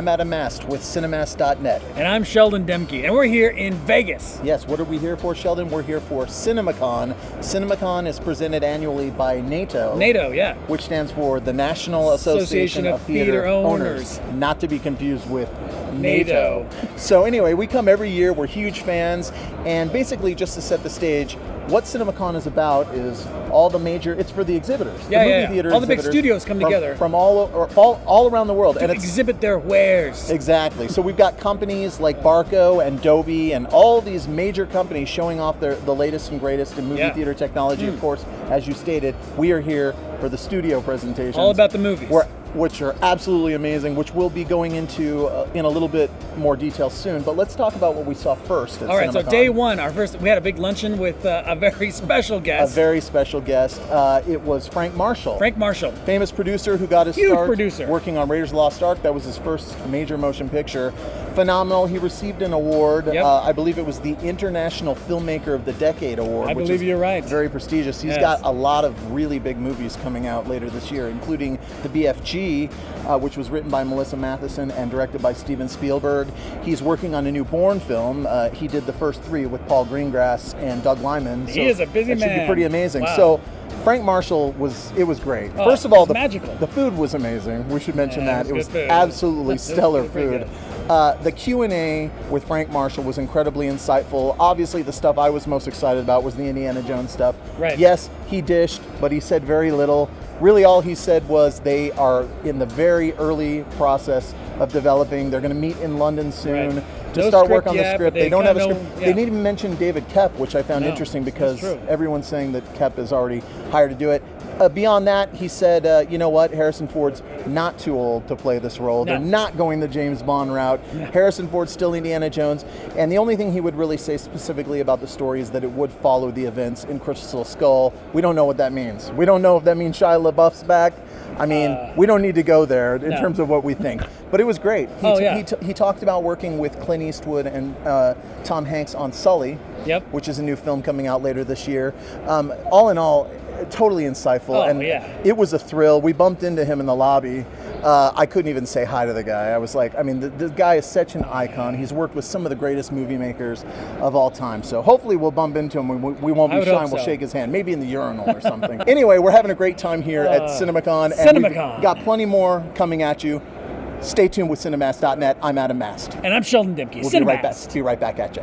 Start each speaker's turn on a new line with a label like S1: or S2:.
S1: I'm Adam Mast with Cinemast.net.
S2: And I'm Sheldon Demke, and we're here in Vegas.
S1: Yes, what are we here for, Sheldon? We're here for CinemaCon. CinemaCon is presented annually by NATO.
S2: NATO, yeah.
S1: Which stands for the National Association of Theater Owners. Not to be confused with NATO. So anyway, we come every year. We're huge fans. And basically, just to set the stage, what CinemaCon is about is all the major, it's for the exhibitors.
S2: Yeah,
S1: the movie theater
S2: all the big
S1: exhibitors
S2: studios come together.
S1: From all around the world.
S2: To exhibit their wares.
S1: Exactly. So we've got companies like Barco and Dolby and all these major companies showing off the latest and greatest in movie theater technology. Of course, as you stated, we are here for the studio presentations.
S2: All about the movies.
S1: Which are absolutely amazing, which we'll be going into in a little bit more detail soon. But let's talk about what we saw first at
S2: All right,
S1: CinemaCon.
S2: so day one, we had a big luncheon with a very special guest.
S1: A very special guest. It was Frank Marshall.
S2: Frank Marshall.
S1: Famous producer who got his
S2: Huge
S1: start
S2: producer.
S1: working on Raiders of the Lost Ark. That was his first major motion picture. Phenomenal. He received an award.
S2: Yep.
S1: I believe it was the International Filmmaker of the Decade Award.
S2: I believe you're right.
S1: Very prestigious. He's got a lot of really big movies coming out later this year, including the BFG, which was written by Melissa Matheson and directed by Steven Spielberg. He's working on a new Bourne film. He did the first three with Paul Greengrass and Doug Liman.
S2: He is a busy man.
S1: It should be pretty amazing.
S2: Wow.
S1: So Frank Marshall was great.
S2: Oh,
S1: First of all,
S2: magical.
S1: The food was amazing. We should mention that. It was
S2: good food.
S1: absolutely stellar
S2: Pretty
S1: food. The Q&A with Frank Marshall was incredibly insightful. Obviously, the stuff I was most excited about was the Indiana Jones stuff.
S2: Right.
S1: Yes, he dished, but he said very little. Really, all he said was they are in the very early process of developing. They're going to meet in London soon to start work on the script. They don't have a script. They didn't even mention David Koepp, which I found interesting because everyone's saying that Koepp is already hired to do it. Beyond that, he said, you know what, Harrison Ford's not too old to play this role.
S2: No.
S1: They're not going the James Bond route.
S2: No.
S1: Harrison Ford's still Indiana Jones. And the only thing he would really say specifically about the story is that it would follow the events in Crystal Skull. We don't know what that means. We don't know if that means Shia LaBeouf's back. I mean, we don't need to go there in terms of what we think. But it was great. He talked about working with Clint Eastwood and Tom Hanks on Sully, which is a new film coming out later this year. All in all, totally insightful. It was a thrill. We bumped into him in the lobby. I couldn't even say hi to the guy. I was like, I mean, the guy is such an icon. He's worked with some of the greatest movie makers of all time. So hopefully we'll bump into him. We won't be shy and we'll shake his hand, maybe in the urinal or something. Anyway, we're having a great time here at CinemaCon. And we've got plenty more coming at you. Stay tuned with Cinemast.net. I'm Adam Mast.
S2: And I'm Sheldon Demke.
S1: We'll be right back at you.